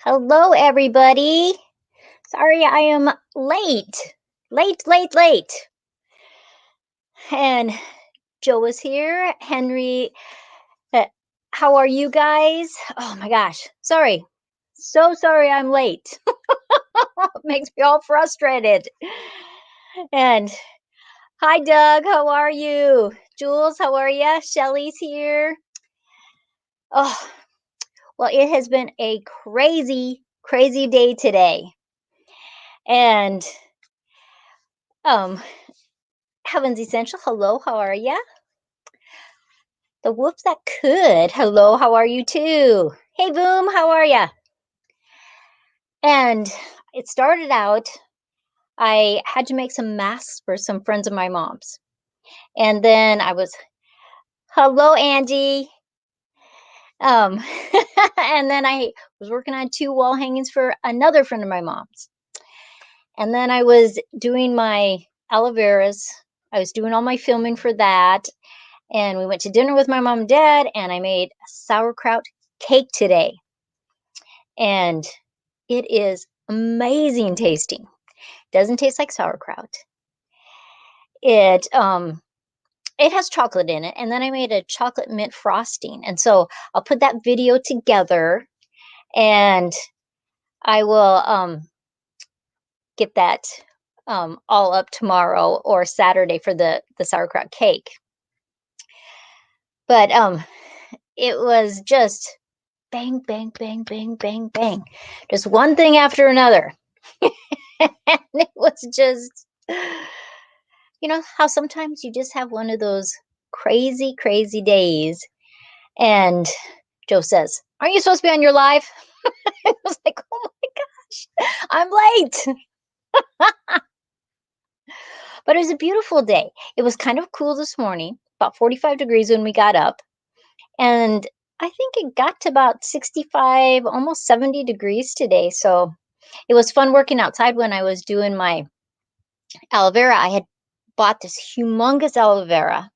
Hello, everybody. Sorry I am late. Late. And Joe is here. Henry, uh, how are you guys? Oh my gosh. Sorry. So sorry I'm late. It makes me all frustrated. And hi, Doug. How are you? Jules, how are you? Shelly's here. Oh, well, it has been a crazy day today. And um Heaven's Essential, hello, how are ya? The Whoops That Could, hello, how are you too? Hey Boom, how are ya? And it started out, I had to make some masks for some friends of my mom's. And then hello Angie. Um, and then I was working on 2 wall hangings for another friend of my mom's. And then I was doing my aloe veras. I was doing all my filming for that. And we went to dinner with my mom and dad, and I made a sauerkraut cake today. And it is amazing tasting. Doesn't taste like sauerkraut. It has chocolate in it, and then I made a chocolate mint frosting. And so I'll put that video together, and I will get that all up tomorrow or Saturday for the sauerkraut cake. But it was just bang, bang, bang, bang, bang, bang. Just one thing after another. And it was just, you know, how sometimes you just have one of those crazy days. And Joe says, "Aren't you supposed to be on your live?" I was like, oh my gosh, I'm late. But it was a beautiful day. It was kind of cool this morning, about 45 degrees when we got up. And I think it got to about 65, almost 70 degrees today. So it was fun working outside when I was doing my aloe vera. I had bought this humongous aloe vera,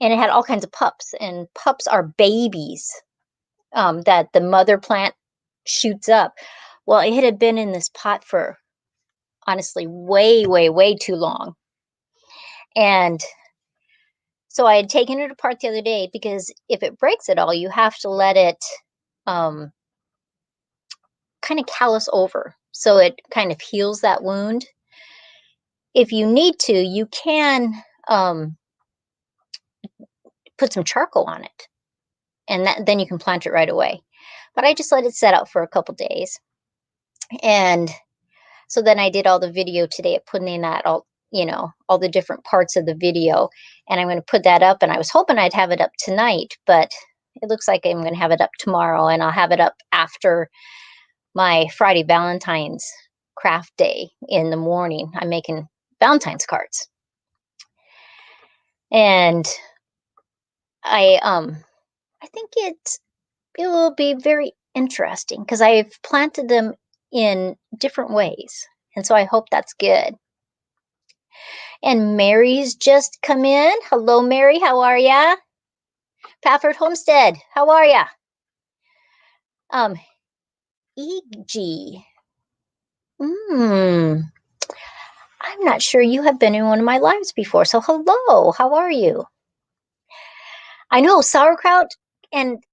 and it had all kinds of pups. And pups are babies that the mother plant shoots up. Well, it had been in this pot for honestly way too long. And so I had taken it apart the other day because if it breaks at all, you have to let it kind of callus over so it kind of heals that wound. If you need to, you can put some charcoal on it, and then you can plant it right away. But I just let it set out for a couple days. And so then I did all the video today of putting in that all the different parts of the video, and I'm going to put that up, and I was hoping I'd have it up tonight, but it looks like I'm going to have it up tomorrow, and I'll have it up after my Friday Valentine's craft day in the morning. I'm making Valentine's cards. And I think it will be very interesting because I've planted them in different ways. And so I hope that's good. And Mary's just come in. Hello, Mary. How are ya? Pafford Homestead. How are ya? E.G. I'm not sure you have been in one of my lives before. So hello. How are you? I know sauerkraut and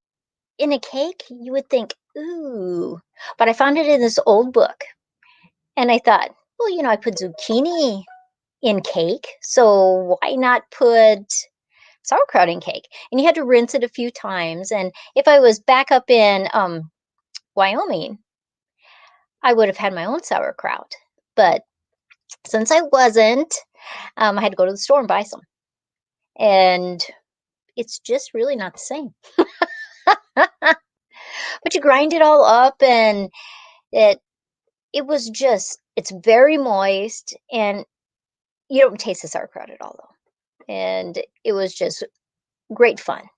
in a cake, you would think, ooh, but I found it in this old book. And I thought, well, I put zucchini in cake, so why not put sauerkraut in cake? And you had to rinse it a few times. And if I was back up in Wyoming, I would have had my own sauerkraut. But since I wasn't, I had to go to the store and buy some. And it's just really not the same. But you grind it all up, and it's very moist, and you don't taste the sauerkraut at all, though. And it was just great fun.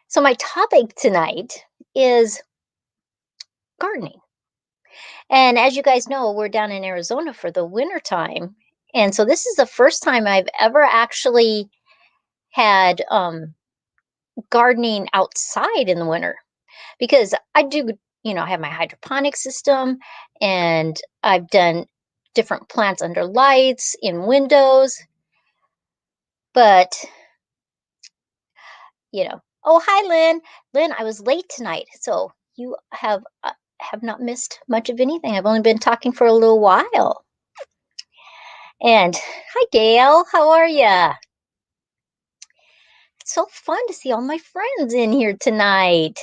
So my topic tonight is gardening. And as you guys know, we're down in Arizona for the winter time. And so this is the first time I've ever actually had gardening outside in the winter, because I do I have my hydroponic system, and I've done different plants under lights, in windows, but, oh, hi, Lynn. Lynn, I was late tonight, so you have not missed much of anything. I've only been talking for a little while. And hi, Gail. How are ya? It's so fun to see all my friends in here tonight.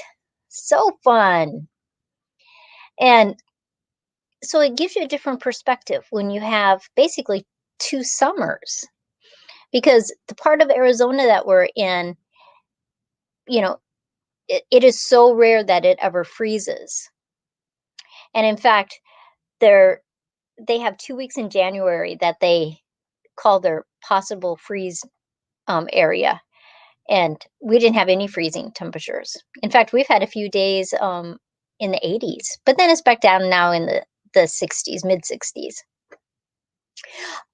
So fun. And so it gives you a different perspective when you have basically 2 summers, because the part of Arizona that we're in, you know, it is so rare that it ever freezes. And in fact, they have 2 weeks in January that they call their possible freeze area. And we didn't have any freezing temperatures. In fact, we've had a few days in the 80s, but then it's back down now in the 60s, mid 60s.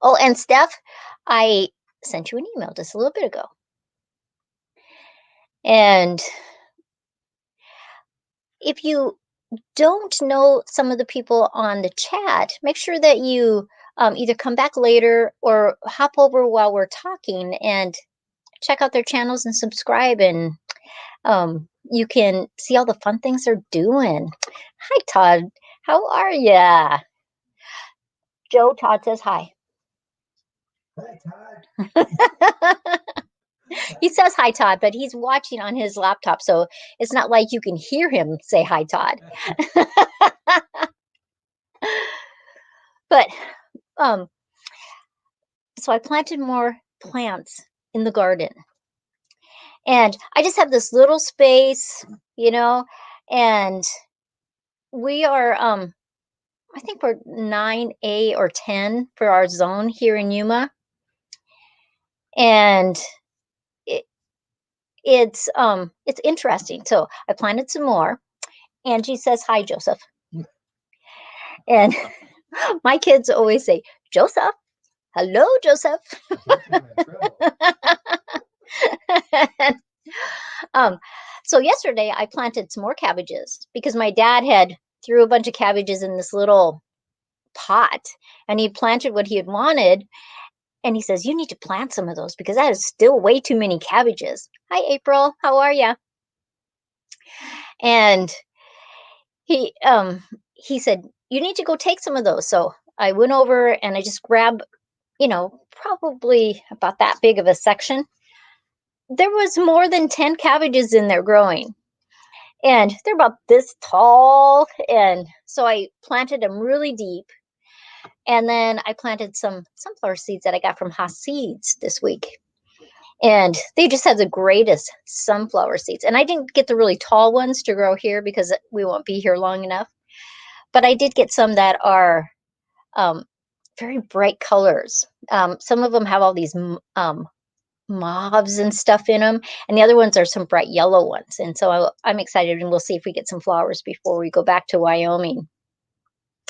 Oh, and Steph, I sent you an email just a little bit ago. And if you don't know some of the people on the chat, make sure that you either come back later or hop over while we're talking and check out their channels and subscribe, and you can see all the fun things they're doing. Hi, Todd. How are ya? Joe, Todd says hi. Hi, Todd. He says hi, Todd, but he's watching on his laptop, so it's not like you can hear him say hi, Todd. But so I planted more plants in the garden, and I just have this little space, and we are I think we're 9A or 10 for our zone here in Yuma, and it's interesting. So I planted some more. Angie says hi, Joseph, and my kids always say, Joseph. Hello, Joseph. So yesterday I planted some more cabbages because my dad had threw a bunch of cabbages in this little pot, and he planted what he had wanted. And he says, you need to plant some of those because that is still way too many cabbages. Hi, April. How are you? And he said, you need to go take some of those. So I went over and I just grabbed, probably about that big of a section. There was more than 10 cabbages in there growing, and they're about this tall. And so I planted them really deep. And then I planted some sunflower seeds that I got from Haas Seeds this week. And they just have the greatest sunflower seeds. And I didn't get the really tall ones to grow here because we won't be here long enough. But I did get some that are very bright colors. Some of them have all these mauves and stuff in them. And the other ones are some bright yellow ones. And so I'm excited, and we'll see if we get some flowers before we go back to Wyoming.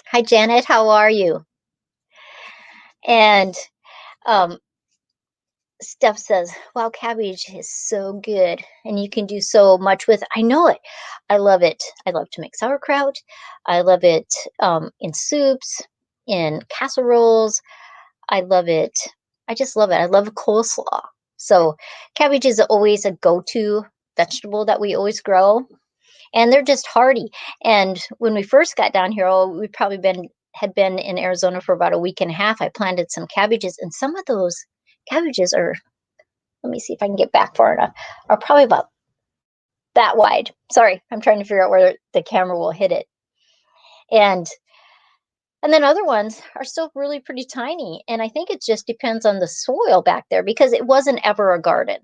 Hi, Janet. How are you? And Steph says, wow, cabbage is so good, and you can do so much with it. I know it. I love it. I love to make sauerkraut. I love it in soups, in casseroles. I love it. I just love it. I love coleslaw. So cabbage is always a go-to vegetable that we always grow, and they're just hardy. And when we first got down here, we probably had been in Arizona for about a week and a half. I planted some cabbages, and some of those cabbages are, let me see if I can get back far enough, are probably about that wide. Sorry, I'm trying to figure out where the camera will hit it. And then other ones are still really pretty tiny. And I think it just depends on the soil back there, because it wasn't ever a garden.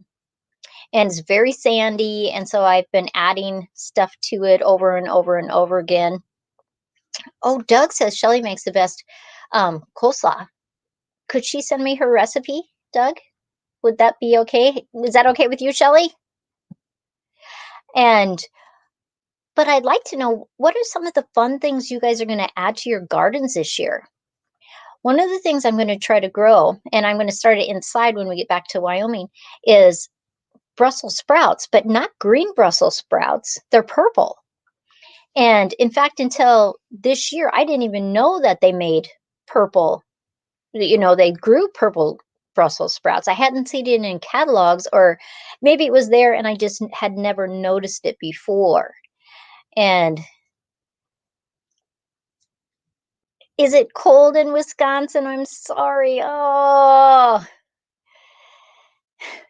And it's very sandy. And so I've been adding stuff to it over and over and over again. Oh, Doug says Shelly makes the best coleslaw. Could she send me her recipe, Doug? Would that be okay? Is that okay with you, Shelly? But I'd like to know, what are some of the fun things you guys are going to add to your gardens this year? One of the things I'm going to try to grow, and I'm going to start it inside when we get back to Wyoming, is Brussels sprouts, but not green Brussels sprouts. They're purple. And in fact, until this year, I didn't even know that they made purple, they grew purple Brussels sprouts. I hadn't seen it in catalogs, or maybe it was there and I just had never noticed it before. And is it cold in Wisconsin? I'm sorry. Oh,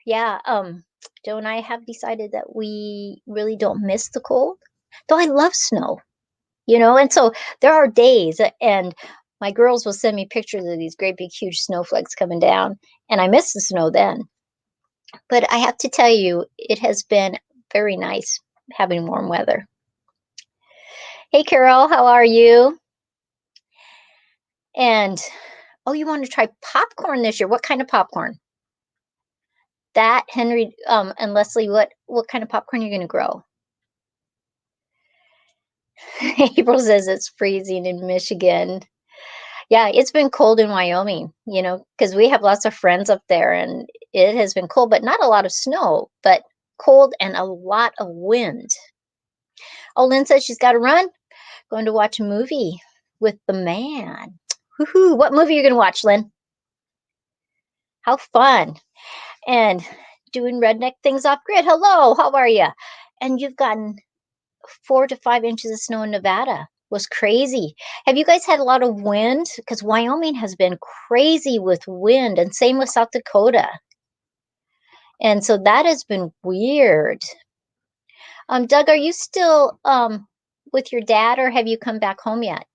yeah. Joe and I have decided that we really don't miss the cold, though I love snow, and so there are days, and my girls will send me pictures of these great big huge snowflakes coming down, and I miss the snow then. But I have to tell you, it has been very nice having warm weather. Hey, Carol, how are you? And oh, you want to try popcorn this year? What kind of popcorn? That, Henry, and Leslie, what kind of popcorn are you going to grow? April says it's freezing in Michigan. Yeah, it's been cold in Wyoming, because we have lots of friends up there, and it has been cold, but not a lot of snow, but cold and a lot of wind. Oh, Lynn says she's got to run. Going to watch a movie with the man. Woohoo! What movie are you going to watch, Lynn? How fun. And doing redneck things off grid. Hello, how are you? And you've gotten 4 to 5 inches of snow in Nevada. Was crazy. Have you guys had a lot of wind? Because Wyoming has been crazy with wind, and same with South Dakota. And so that has been weird. Doug, are you still with your dad, or have you come back home yet?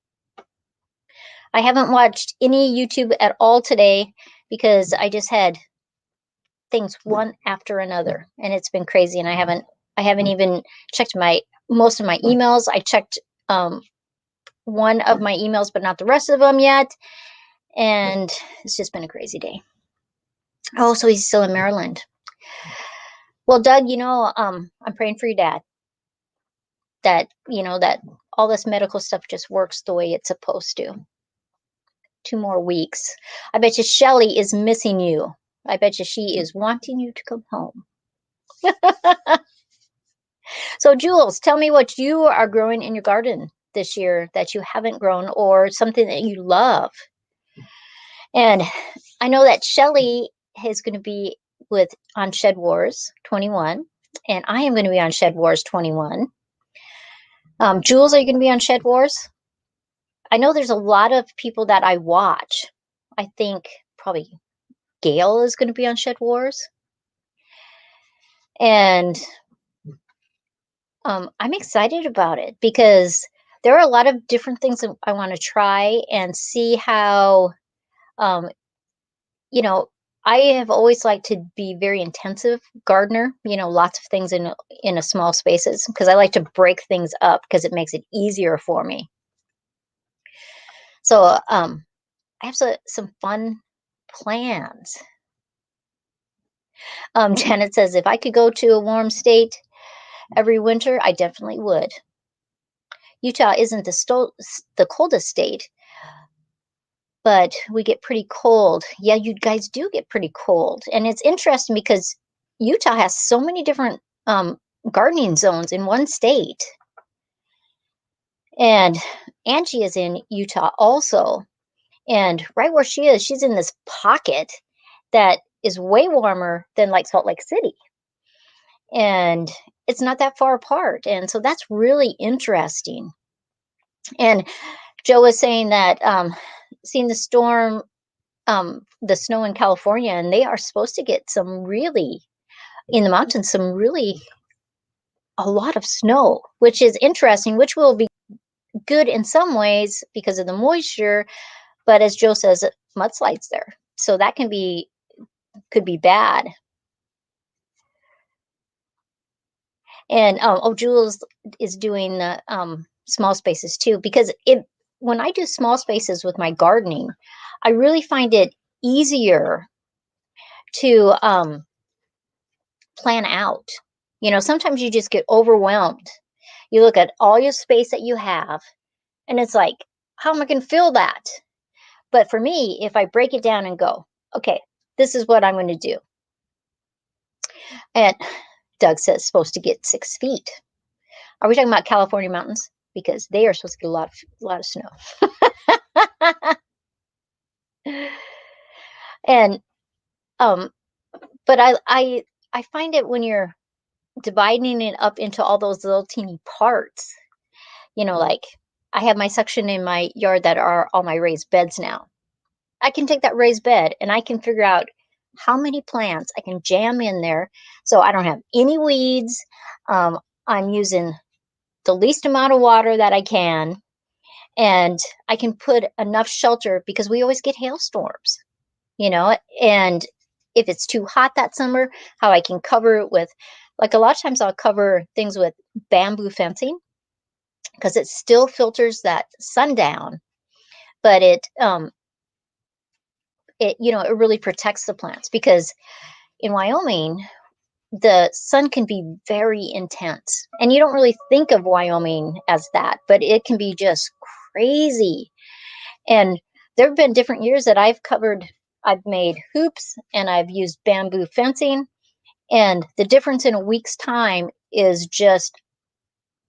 I haven't watched any YouTube at all today because I just had things one after another, and it's been crazy, and I haven't even checked most of my emails. I checked one of my emails, but not the rest of them yet. And it's just been a crazy day. Oh, so he's still in Maryland. Well, Doug, I'm praying for your dad. That all this medical stuff just works the way it's supposed to. 2 more weeks. I bet you Shelly is missing you. I bet you she is wanting you to come home. So, Jules, tell me what you are growing in your garden this year that you haven't grown, or something that you love. And I know that Shelly is going to be on Shed Wars 21, and I am going to be on Shed Wars 21. Jules, are you going to be on Shed Wars? I know there's a lot of people that I watch. I think probably Gail is going to be on Shed Wars. And I'm excited about it because there are a lot of different things that I want to try and see how, I have always liked to be very intensive gardener, lots of things in a small spaces, because I like to break things up because it makes it easier for me. So I have some fun plans. Janet says, if I could go to a warm state every winter, I definitely would. Utah isn't the coldest state, but we get pretty cold. Yeah, you guys do get pretty cold. And it's interesting because Utah has so many different gardening zones in one state. And Angie is in Utah also. And right where she is, she's in this pocket that is way warmer than like Salt Lake City. And it's not that far apart. And so that's really interesting. And Joe was saying that seeing the storm, the snow in California, and they are supposed to get in the mountains, a lot of snow, which is interesting, which will be good in some ways because of the moisture. But as Joe says, mudslides there. So that could be bad. And Jules is doing the small spaces too, because when I do small spaces with my gardening, I really find it easier to plan out. Sometimes you just get overwhelmed. You look at all your space that you have, and it's like, how am I going to fill that? But for me, if I break it down and go, okay, this is what I'm going to do. And Doug says supposed to get 6 feet. Are we talking about California mountains? because they are supposed to get a lot of snow. And but I find it when you're dividing it up into all those little teeny parts, like I have my section in my yard that are all my raised beds now. I can take that raised bed and I can figure out how many plants I can jam in there so I don't have any weeds. I'm using the least amount of water that I can, and I can put enough shelter because we always get hailstorms, and if it's too hot that summer, how I can cover it with, like a lot of times I'll cover things with bamboo fencing because it still filters that sun down, but it really protects the plants, because in Wyoming, the sun can be very intense. And you don't really think of Wyoming as that, but it can be just crazy. And there have been different years that I've made hoops and I've used bamboo fencing. And the difference in a week's time is just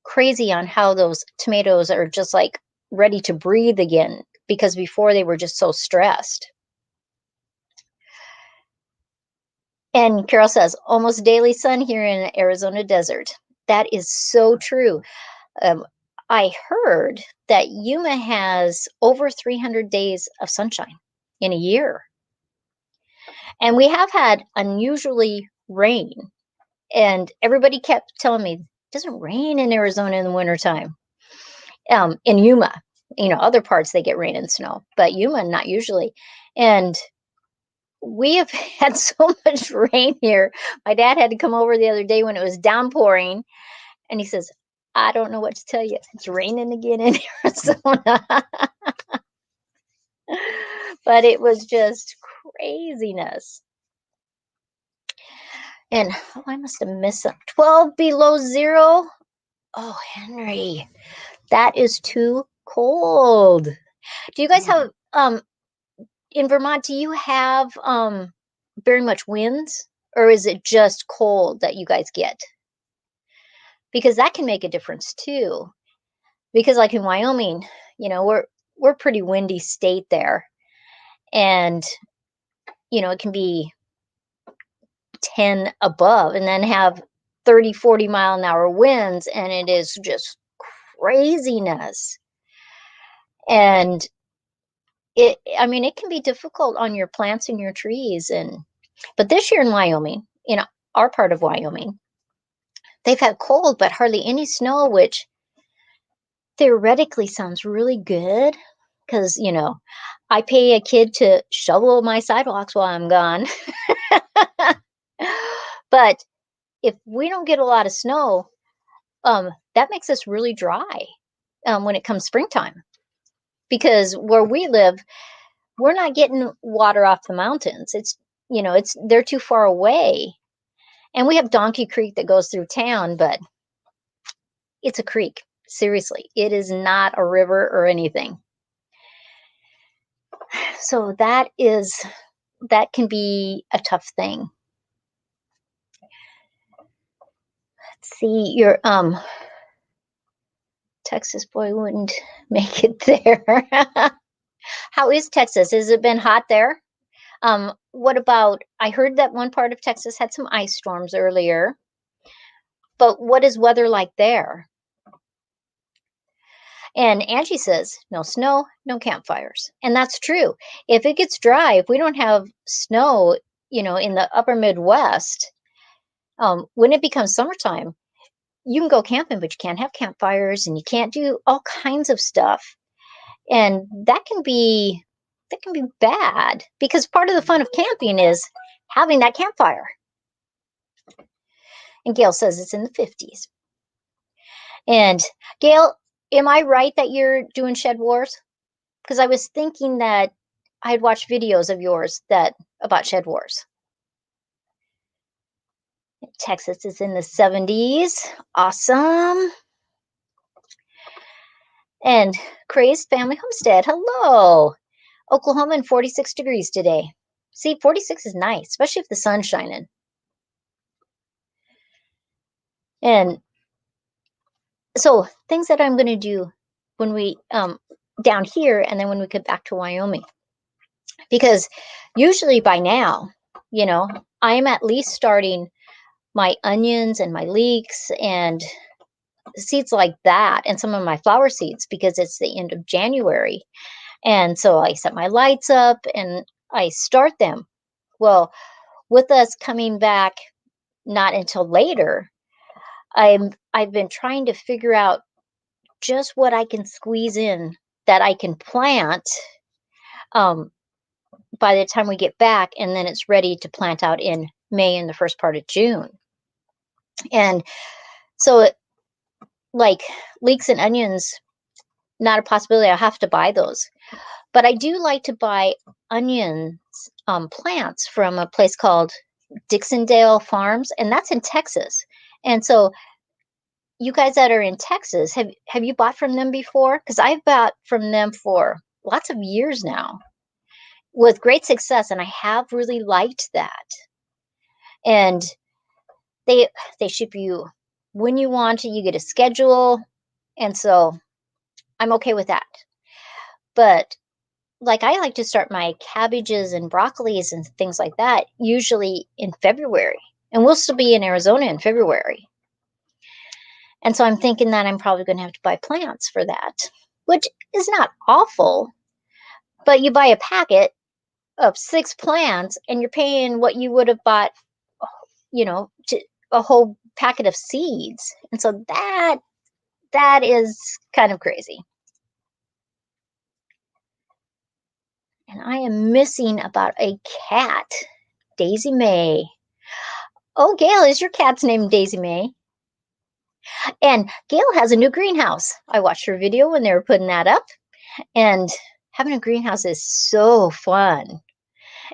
crazy on how those tomatoes are just like ready to breathe again, because before they were just so stressed. And Carol says, almost daily sun here in the Arizona desert. That is so true. I heard that Yuma has over 300 days of sunshine in a year. And we have had unusually rain. And everybody kept telling me, it doesn't rain in Arizona in the wintertime. In Yuma, other parts they get rain and snow, but Yuma, not usually. And we have had so much rain here. My dad had to come over the other day when it was downpouring, and he says, I don't know what to tell you. It's raining again in Arizona. But it was just craziness. And I must have missed some. 12 below zero. Oh, Henry, that is too cold. Do you guys have in Vermont, do you have very much winds, or is it just cold that you guys get? Because that can make a difference too. Because like in Wyoming, we're pretty windy state there. And it can be 10 above and then have 30, 40 mile an hour winds, and it is just craziness. And it can be difficult on your plants and your trees. But this year in Wyoming, our part of Wyoming, they've had cold but hardly any snow, which theoretically sounds really good, because I pay a kid to shovel my sidewalks while I'm gone. But if we don't get a lot of snow, that makes us really dry when it comes springtime, because where we live, we're not getting water off the mountains. They're too far away. And we have Donkey Creek that goes through town, but it's a creek. Seriously, it is not a river or anything. So that can be a tough thing. Let's see, your Texas boy wouldn't make it there. How is Texas? Has it been hot there? What about, I heard that one part of Texas had some ice storms earlier, but what is weather like there? And Angie says, no snow, no campfires. And that's true. If it gets dry, if we don't have snow, in the upper Midwest, when it becomes summertime, you can go camping, but you can't have campfires and you can't do all kinds of stuff. And that can be bad, because part of the fun of camping is having that campfire. And Gail says it's in the 50s. And Gail, am I right that you're doing shed wars? Because I was thinking that I had watched videos of yours about shed wars. Texas is in the 70s. Awesome. And Crazed Family Homestead, hello. Oklahoma in 46 degrees today. See, 46 is nice, especially if the sun's shining. And So things that I'm going to do when we down here, and then when we get back to Wyoming, because usually by now, you know, I'm at least starting my onions and my leeks and seeds like that, and some of my flower seeds, because it's the end of January. And so I set my lights up and I start them. Well, with us coming back not until later, I've been trying to figure out just what I can squeeze in that I can plant um, by the time we get back, and then it's ready to plant out in May and the first part of June. And so, like leeks and onions, not a possibility. I'll have to buy those. But I do like to buy onions plants from a place called Dixondale Farms, and that's in Texas. And so, you guys that are in Texas, have you bought from them before? Because I've bought from them for lots of years now with great success, and I have really liked that. And they they ship you when you want it. You get a schedule, and so I'm okay with that. But like, I like to start my cabbages and broccolis and things like that usually in February, and we'll still be in Arizona in February. And so I'm thinking that I'm probably going to have to buy plants for that, which is not awful. But you buy a packet of 6 plants and you're paying what you would have bought, a whole packet of seeds. And so that is kind of crazy. And I am missing about a cat, Daisy May. Oh, Gail, is your cat's name Daisy May? And Gail has a new greenhouse. I watched her video when they were putting that up, and having a greenhouse is so fun.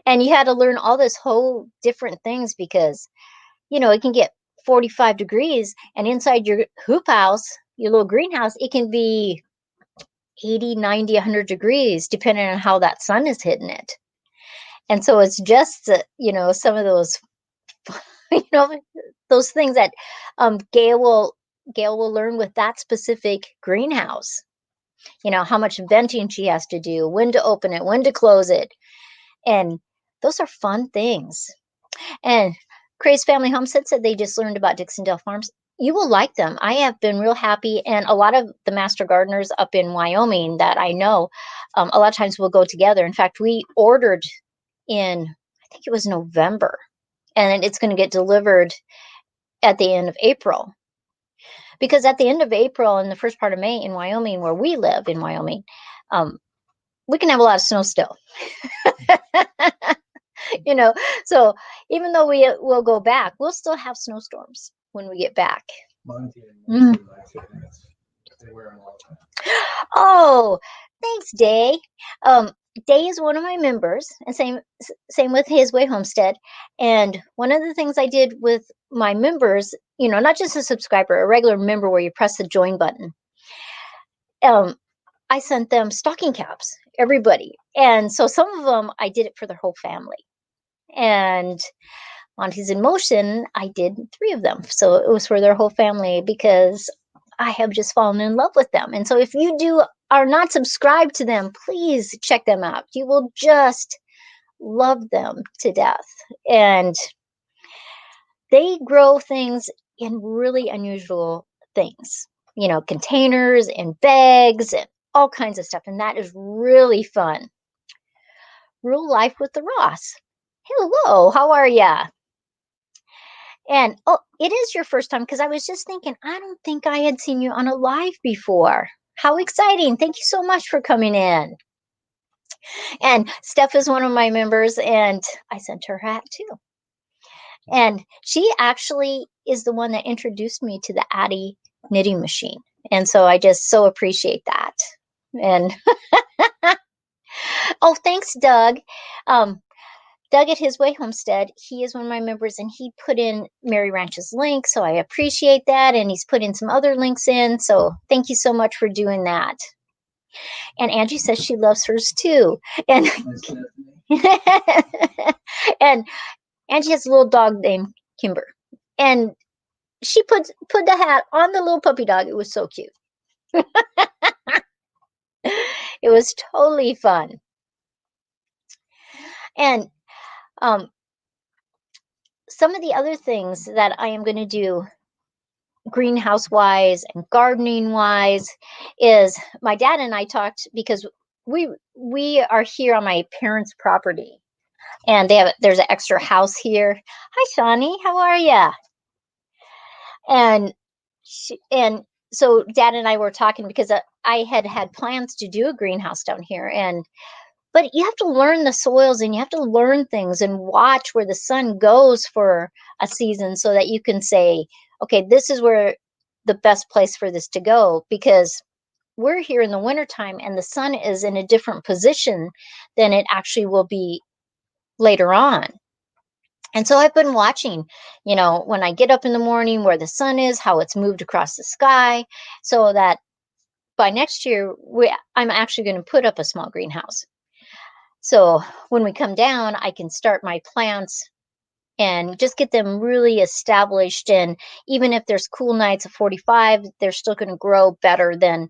And you had to learn all this whole different things because, it can get 45 degrees, and inside your hoop house, your little greenhouse, it can be 80, 90, 100 degrees, depending on how that sun is hitting it. And so it's just, some of those, those things that Gail will learn with that specific greenhouse. How much venting she has to do, when to open it, when to close it. And those are fun things. And Craze Family Homestead said they just learned about Dixondale Farms. You will like them. I have been real happy. And a lot of the master gardeners up in Wyoming that I know, a lot of times we'll go together. In fact, we ordered in, I think it was November, and it's going to get delivered at the end of April. Because at the end of April and the first part of May in Wyoming, where we live in Wyoming, we can have a lot of snow still. So even though we will go back, we'll still have snowstorms when we get back. Mm. Oh, thanks, Day. Day is one of my members, and same with His Way Homestead. And one of the things I did with my members, not just a subscriber, a regular member where you press the join button, I sent them stocking caps, everybody. And so some of them, I did it for their whole family. And on His in Motion, I did 3 of them. So it was for their whole family because I have just fallen in love with them. And so if you are not subscribed to them, please check them out. You will just love them to death. And they grow things in really unusual things, containers and bags and all kinds of stuff. And that is really fun. Real Life with the Ross. Hello, how are ya? And it is your first time, because I was just thinking, I don't think I had seen you on a live before. How exciting. Thank you so much for coming in. And Steph is one of my members, and I sent her hat too. And she actually is the one that introduced me to the Addy knitting machine. And so I just so appreciate that. And oh, thanks, Doug. Doug at His Way Homestead, he is one of my members, and he put in Mary Ranch's link, so I appreciate that. And he's put in some other links in, so thank you so much for doing that. And Angie says she loves hers too. And and Angie has a little dog named Kimber, and she put the hat on the little puppy dog. It was so cute. It was totally fun. And um, some of the other things that I am going to do greenhouse wise and gardening wise is my dad and I talked because we are here on my parents' property, and there's an extra house here. Hi, Shawnee, how are ya? And and so Dad and I were talking because I had plans to do a greenhouse down here, and but you have to learn the soils and you have to learn things and watch where the sun goes for a season so that you can say, okay, this is where the best place for this to go, because we're here in the wintertime and the sun is in a different position than it actually will be later on. And so I've been watching, when I get up in the morning, where the sun is, how it's moved across the sky, so that by next year, I'm actually going to put up a small greenhouse. So when we come down, I can start my plants and just get them really established. And even if there's cool nights of 45, they're still going to grow better than,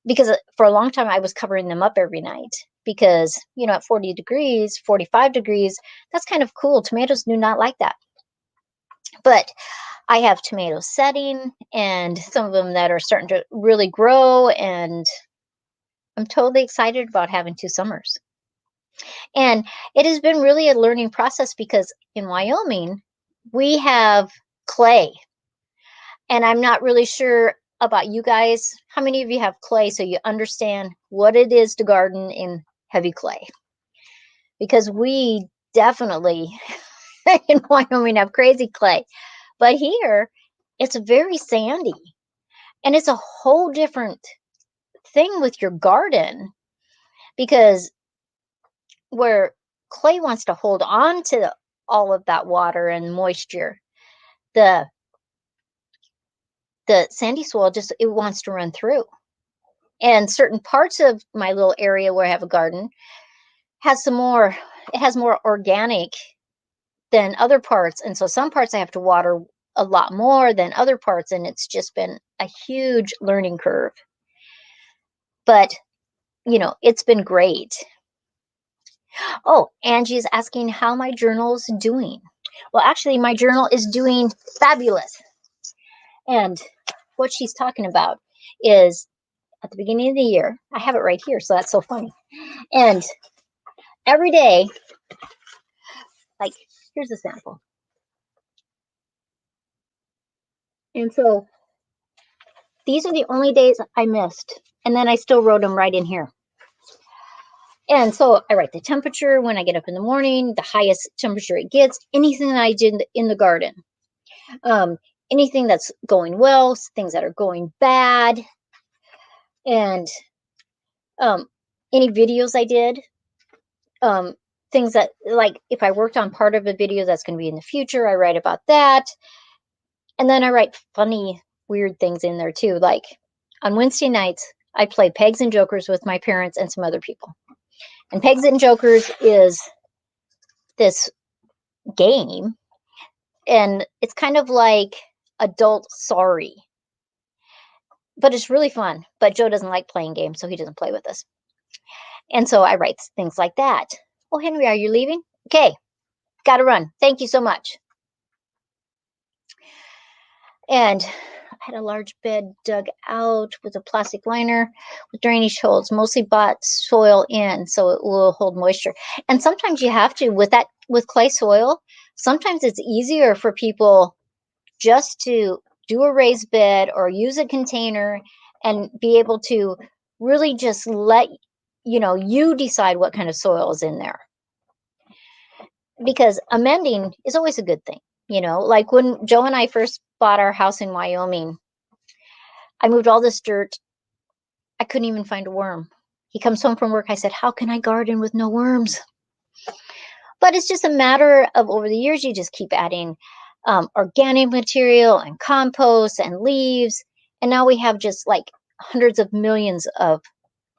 because for a long time I was covering them up every night because, at 40 degrees, 45 degrees, that's kind of cool. Tomatoes do not like that. But I have tomatoes setting and some of them that are starting to really grow. And I'm totally excited about having 2 summers. And it has been really a learning process because in Wyoming, we have clay. And I'm not really sure about you guys. How many of you have clay so you understand what it is to garden in heavy clay? Because we definitely in Wyoming have crazy clay. But here, it's very sandy. And it's a whole different thing with your garden, because where clay wants to hold on to all of that water and moisture, the sandy soil just, it wants to run through. And certain parts of my little area where I have a garden has more organic than other parts. And so some parts I have to water a lot more than other parts, and it's just been a huge learning curve. But it's been great. Oh, Angie's asking how my journal's doing. Well, actually, my journal is doing fabulous. And what she's talking about is at the beginning of the year, I have it right here, so that's so funny. And every day, like, here's a sample. And so these are the only days I missed. And then I still wrote them right in here. And so I write the temperature when I get up in the morning, the highest temperature it gets, anything that I did in the garden, anything that's going well, things that are going bad, and any videos I did, things that, like, if I worked on part of a video that's going to be in the future, I write about that. And then I write funny, weird things in there too. Like on Wednesday nights, I play Pegs and Jokers with my parents and some other people. And Pegs and Jokers is this game, and it's kind of like adult sorry, but it's really fun. But Joe doesn't like playing games, so he doesn't play with us. And so I write things like that. Oh, Henry, are you leaving? Okay, gotta run. Thank you so much. And I had a large bed dug out with a plastic liner with drainage holes, mostly bought soil in so it will hold moisture. And sometimes you have to, with clay soil, sometimes it's easier for people just to do a raised bed or use a container and be able to really just let you decide what kind of soil is in there. Because amending is always a good thing. Like when Joe and I first bought our house in Wyoming, I moved all this dirt. I couldn't even find a worm. He comes home from work. I said, how can I garden with no worms? But it's just a matter of, over the years, you just keep adding organic material and compost and leaves. And now we have just like hundreds of millions of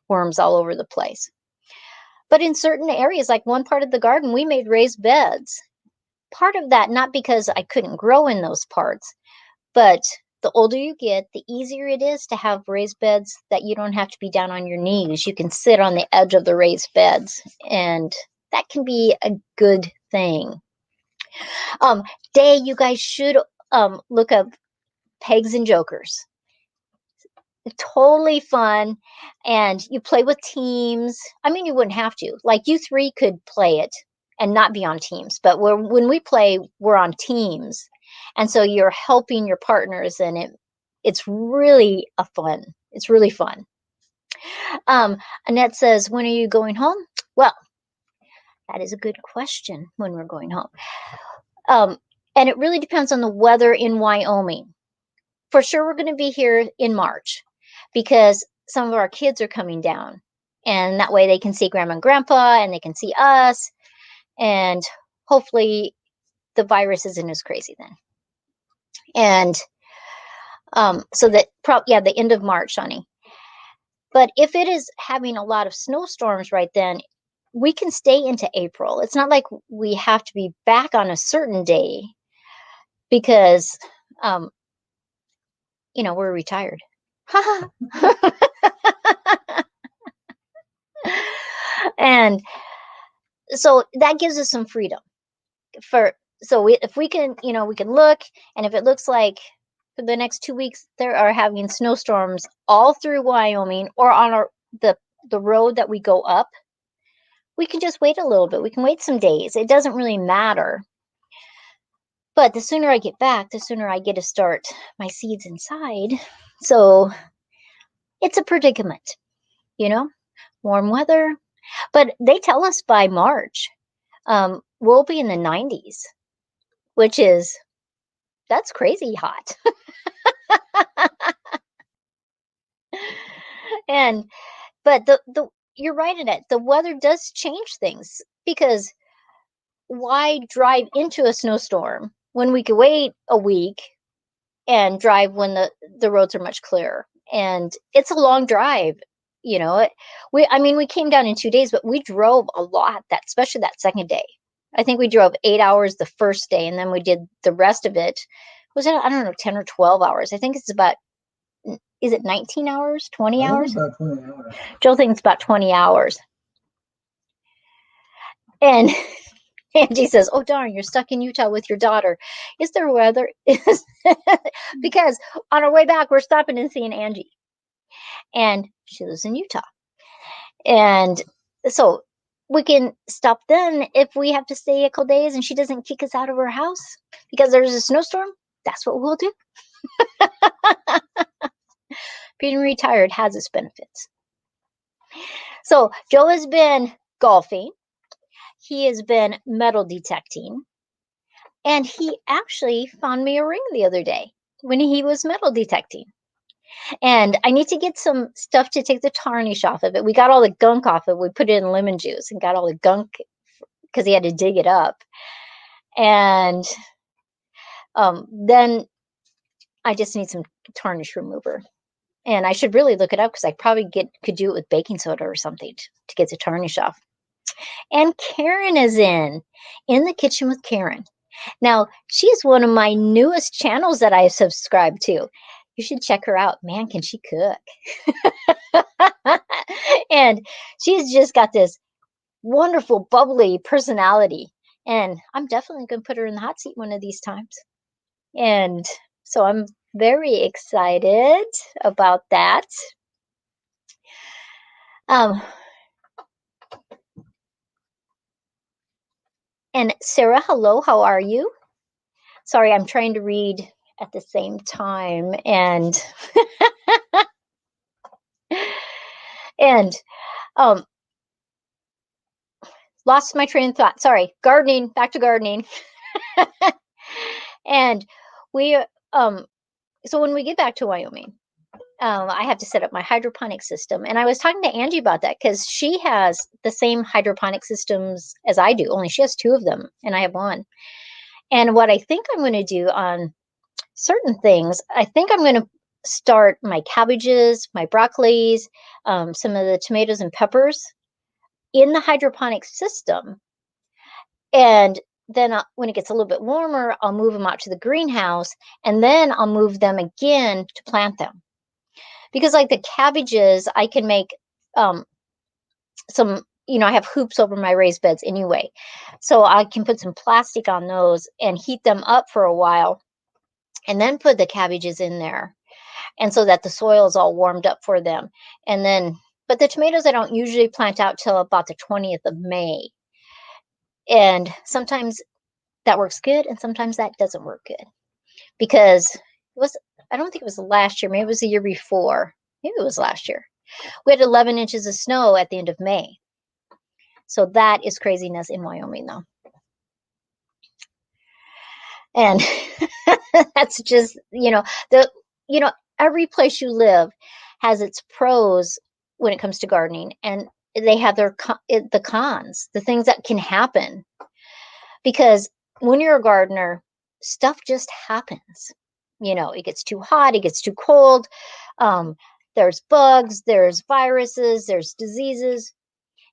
worms all over the place. But in certain areas, like one part of the garden, we made raised beds. Part of that, not because I couldn't grow in those parts, But the older you get, the easier it is to have raised beds that you don't have to be down on your knees. You can sit on the edge of the raised beds, and that can be a good thing. Day, you guys should look up Pegs and Jokers. Totally fun, and you play with teams. I mean, you wouldn't have to. Like, you three could play it and not be on teams, but when we play, we're on teams, and so you're helping your partners, and it's really fun. It's really fun. Annette says, when are you going home? Well, that is a good question, when we're going home. And it really depends on the weather in Wyoming. For sure, we're going to be here in March because some of our kids are coming down, and that way they can see Grandma and Grandpa, and they can see us, and hopefully the virus isn't as crazy then. And so that the end of March, honey. But if it is having a lot of snowstorms right then, we can stay into April. It's not like we have to be back on a certain day because we're retired. And so that gives us some freedom if we can, we can look, and if it looks like for the next 2 weeks they are having snowstorms all through Wyoming or on the road that we go up, we can just wait a little bit. We can wait some days. It doesn't really matter. But the sooner I get back, the sooner I get to start my seeds inside. So it's a predicament, warm weather. But they tell us by March, we'll be in the 90s, which that's crazy hot. But you're right in it. The weather does change things, because why drive into a snowstorm when we could wait a week and drive when the roads are much clearer? And it's a long drive, we came down in 2 days, but we drove a lot, especially that second day. I think we drove 8 hours the first day, and then we did the rest of it. Was it, I don't know, 10 or 12 hours? I think it's about, is it 19 hours, 20 hours? About 20 hours. Joe thinks about 20 hours. And Angie says, oh, darn, you're stuck in Utah with your daughter. Is there weather? Because on our way back, we're stopping and seeing Angie. And she lives in Utah. And so we can stop then if we have to stay a couple days and she doesn't kick us out of her house because there's a snowstorm. That's what we'll do. Being retired has its benefits. So Joe has been golfing. He has been metal detecting. And he actually found me a ring the other day when he was metal detecting. And I need to get some stuff to take the tarnish off of it. We got all the gunk off of it. We put it in lemon juice and got all the gunk because he had to dig it up. And then I just need some tarnish remover. And I should really look it up because I probably could do it with baking soda or something to get the tarnish off. And Karen is in the kitchen with Karen. Now, she's one of my newest channels that I subscribe to. You should check her out. Man, can she cook? And she's just got this wonderful, bubbly personality. And I'm definitely going to put her in the hot seat one of these times. And so I'm very excited about that. And Sarah, hello, how are you? Sorry, I'm trying to read at the same time, and lost my train of thought. Sorry, gardening, back to gardening. And we so when we get back to Wyoming, I have to set up my hydroponic system. And I was talking to Angie about that because she has the same hydroponic systems as I do, only she has 2 of them and I have 1. And what I think I'm going to do on certain things, I think I'm going to start my cabbages, my broccolis, some of the tomatoes and peppers in the hydroponic system. And then when it gets a little bit warmer, I'll move them out to the greenhouse, and then I'll move them again to plant them. Because like the cabbages, I can make some, I have hoops over my raised beds anyway. So I can put some plastic on those and heat them up for a while and then put the cabbages in there. And so that the soil is all warmed up for them. And then, but the tomatoes I don't usually plant out till about the 20th of May. And sometimes that works good and sometimes that doesn't work good. Because I don't think it was last year, maybe it was the year before. Maybe it was last year. We had 11 inches of snow at the end of May. So that is craziness in Wyoming, though. And that's just, every place you live has its pros when it comes to gardening, and they have the cons, the things that can happen. Because when you're a gardener, stuff just happens. It gets too hot, it gets too cold. There's bugs, there's viruses, there's diseases.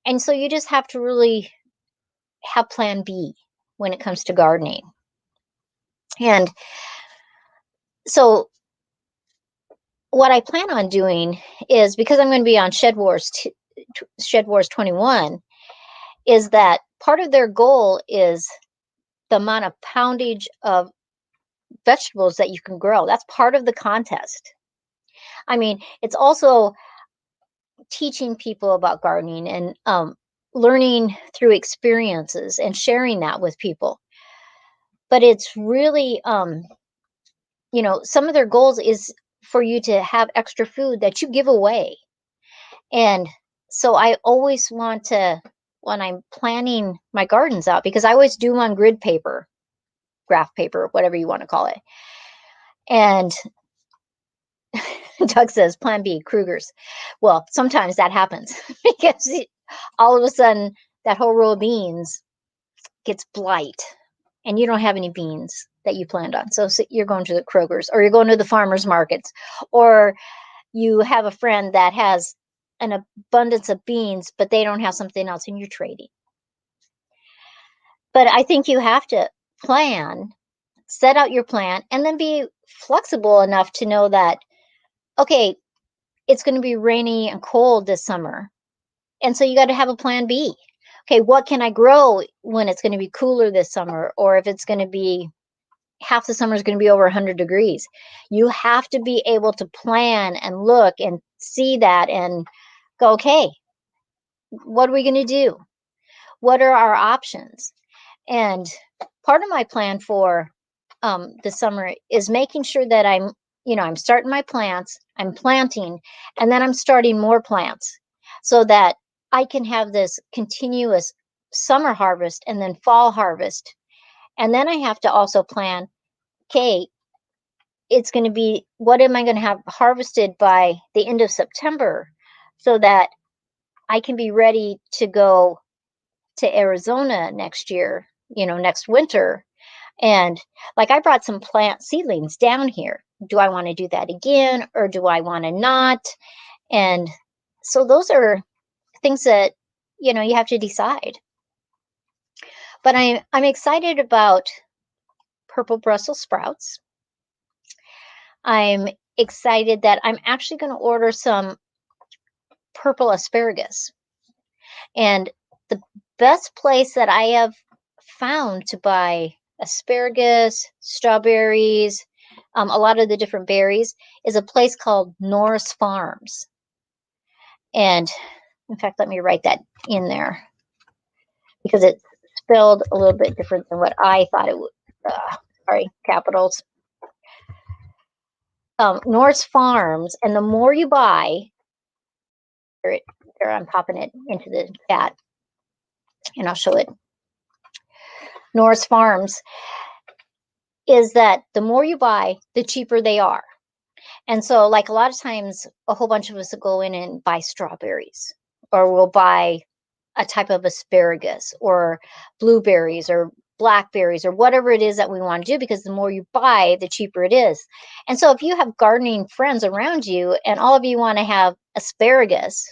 And so you just have to really have plan B when it comes to gardening. And so what I plan on doing is, because I'm going to be on Shed Wars 21, is that part of their goal is the amount of poundage of vegetables that you can grow. That's part of the contest. I mean, it's also teaching people about gardening and learning through experiences and sharing that with people. But it's really, some of their goals is for you to have extra food that you give away. And so I always want to, when I'm planning my gardens out, because I always do them on grid paper, graph paper, whatever you want to call it. And Doug says, plan B, Kruger's. Well, sometimes that happens because all of a sudden that whole row of beans gets blight and you don't have any beans that you planned on. So you're going to the Kroger's, or you're going to the farmers markets, or you have a friend that has an abundance of beans, but they don't have something else and you're trading. But I think you have to plan, set out your plan, and then be flexible enough to know that, okay, it's going to be rainy and cold this summer. And so you got to have a plan B. Okay, what can I grow when it's going to be cooler this summer? Or if it's going to be, half the summer is going to be over 100 degrees. You have to be able to plan and look and see that and go, okay, what are we going to do? What are our options? And part of my plan for this summer is making sure that I'm starting my plants, I'm planting, and then I'm starting more plants so that I can have this continuous summer harvest and then fall harvest. And then I have to also plan, okay, it's going to be, what am I going to have harvested by the end of September so that I can be ready to go to Arizona next year, next winter. And like I brought some plant seedlings down here. Do I want to do that again or do I want to not? And so those are things that, you have to decide. But I'm excited about purple Brussels sprouts. I'm excited that I'm actually going to order some purple asparagus. And the best place that I have found to buy asparagus, strawberries, a lot of the different berries is a place called Norris Farms. And in fact, let me write that in there because it's spelled a little bit different than what I thought it would. Sorry, capitals. Norris Farms, and the more you buy, there I'm popping it into the chat, and I'll show it. Norris Farms is that the more you buy, the cheaper they are. And so, like a lot of times, a whole bunch of us will go in and buy strawberries, or we'll buy a type of asparagus, or blueberries, or blackberries, or whatever it is that we want to do, because the more you buy, the cheaper it is. And so if you have gardening friends around you and all of you want to have asparagus,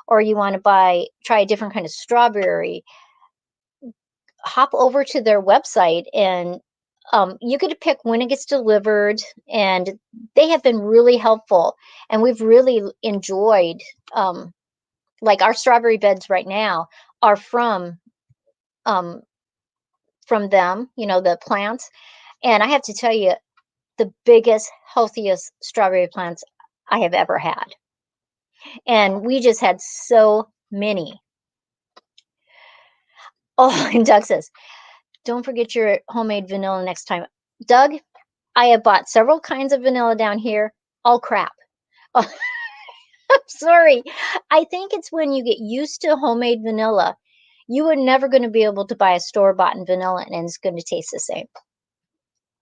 or you want to try a different kind of strawberry, hop over to their website and you get to pick when it gets delivered, and they have been really helpful, and we've really enjoyed, like our strawberry beds right now are um, from them, the plants. And I have to tell you, the biggest, healthiest strawberry plants I have ever had. And we just had so many. Oh, and Doug says, don't forget your homemade vanilla next time. Doug, I have bought several kinds of vanilla down here. All crap. Oh, I'm sorry. I think it's when you get used to homemade vanilla, you are never going to be able to buy a store-bought vanilla and it's going to taste the same.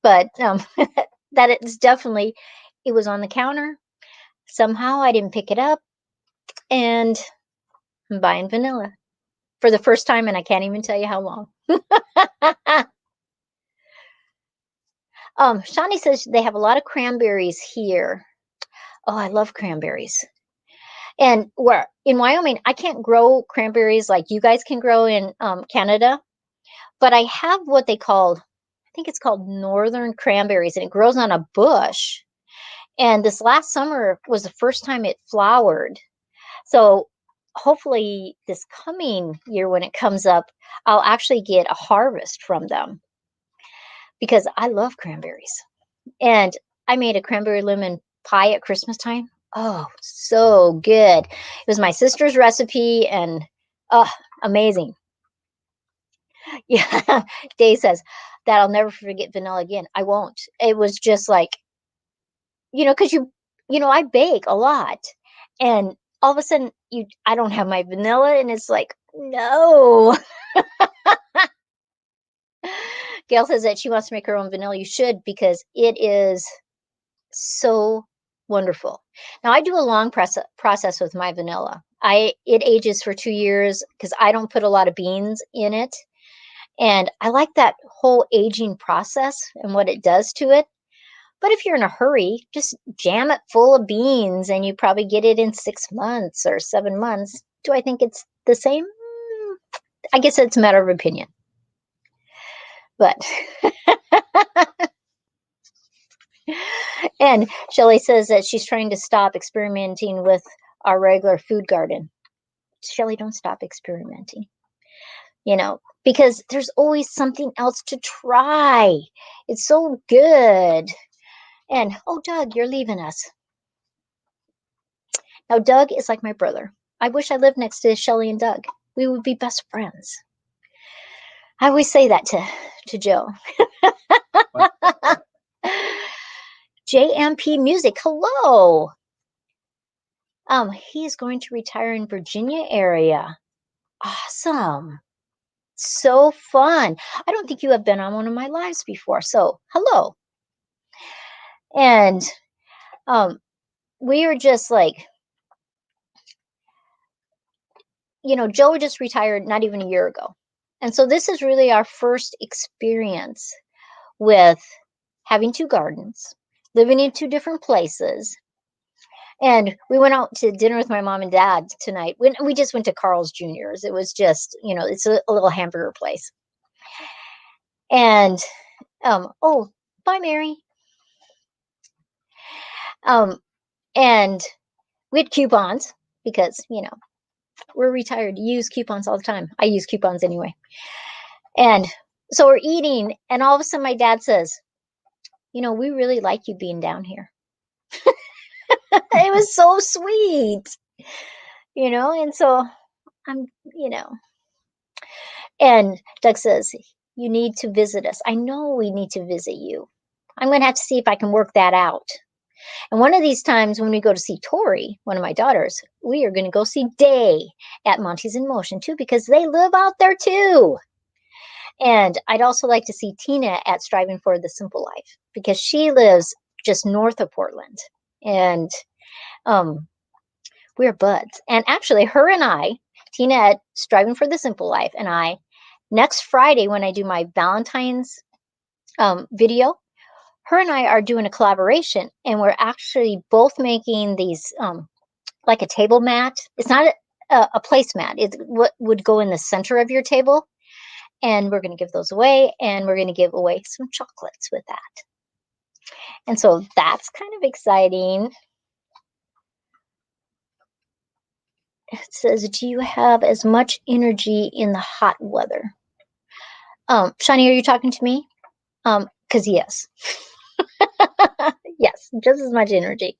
But that it's definitely, it was on the counter. Somehow I didn't pick it up, and I'm buying vanilla for the first time, and I can't even tell you how long. Shawnee says they have a lot of cranberries here. Oh, I love cranberries. And where in Wyoming, I can't grow cranberries like you guys can grow in Canada, but I have what they call, I think it's called northern cranberries, and it grows on a bush. And this last summer was the first time it flowered. So hopefully this coming year when it comes up, I'll actually get a harvest from them because I love cranberries. And I made a cranberry lemon pie at Christmas time. Oh, so good. It was my sister's recipe, and amazing. Yeah. Dave says that I'll never forget vanilla again. I won't. It was just like, because I bake a lot, and all of a sudden I don't have my vanilla, and it's like, no. Gail says that she wants to make her own vanilla. You should, because it is so wonderful. Now I do a long process with my vanilla. It ages for 2 years because I don't put a lot of beans in it. And I like that whole aging process and what it does to it. But if you're in a hurry, just jam it full of beans and you probably get it in 6 months or 7 months. Do I think it's the same? I guess it's a matter of opinion. But and Shelley says that she's trying to stop experimenting with our regular food garden. Shelley, don't stop experimenting. Because there's always something else to try. It's so good. And, oh, Doug, you're leaving us. Now, Doug is like my brother. I wish I lived next to Shelley and Doug. We would be best friends. I always say that to Joe. JMP Music, hello. He is going to retire in Virginia area. Awesome. So fun. I don't think you have been on one of my lives before, so hello. And we are just like, Joe just retired not even a year ago. And so this is really our first experience with having 2 gardens, living in 2 different places. And we went out to dinner with my mom and dad tonight. We just went to Carl's Jr.'s. It was just, it's a little hamburger place. And, oh, bye, Mary. And we had coupons because, we're retired. You use coupons all the time. I use coupons anyway. And so we're eating, and all of a sudden my dad says, we really like you being down here. It was so sweet, and so I'm, and Doug says, you need to visit us. I know we need to visit you. I'm going to have to see if I can work that out. And one of these times when we go to see Tori, one of my daughters, we are going to go see Day at Monty's in Motion too, because they live out there too. And I'd also like to see Tina at Striving for the Simple Life, because she lives just north of Portland. And we're buds. And actually, her and I, Tina at Striving for the Simple Life, and I, next Friday when I do my Valentine's video, her and I are doing a collaboration, and we're actually both making these like a table mat. It's not a placemat. It's what would go in the center of your table. And we're going to give those away, and we're going to give away some chocolates with that. And so that's kind of exciting. It says, do you have as much energy in the hot weather? Shani, are you talking to me? Because yes. Yes, just as much energy.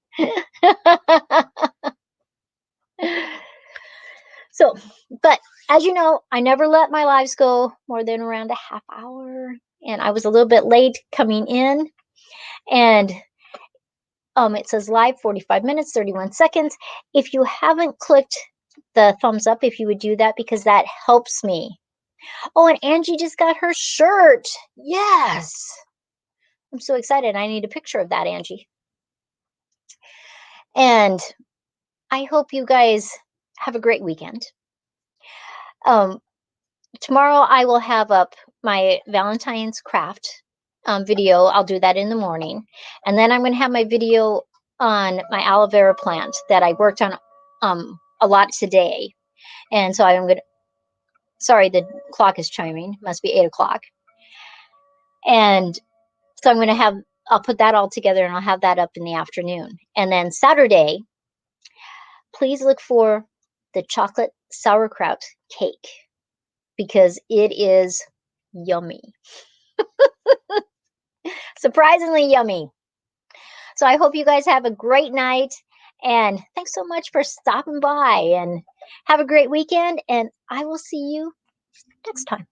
So, but as you know, I never let my lives go more than around a half hour. And I was a little bit late coming in. And it says live 45 minutes, 31 seconds. If you haven't clicked the thumbs up, if you would do that, because that helps me. Oh, and Angie just got her shirt. Yes. I'm so excited. I need a picture of that, Angie. And I hope you guys have a great weekend. Tomorrow I will have up my Valentine's craft video. I'll do that in the morning. And then I'm going to have my video on my aloe vera plant that I worked on a lot today. And so I'm going to, sorry, the clock is chiming. It must be 8 o'clock. And so I'm going to have, I'll put that all together and I'll have that up in the afternoon. And then Saturday, please look for the chocolate sauerkraut cake because it is yummy. Surprisingly yummy. So I hope you guys have a great night. And thanks so much for stopping by and have a great weekend. And I will see you next time.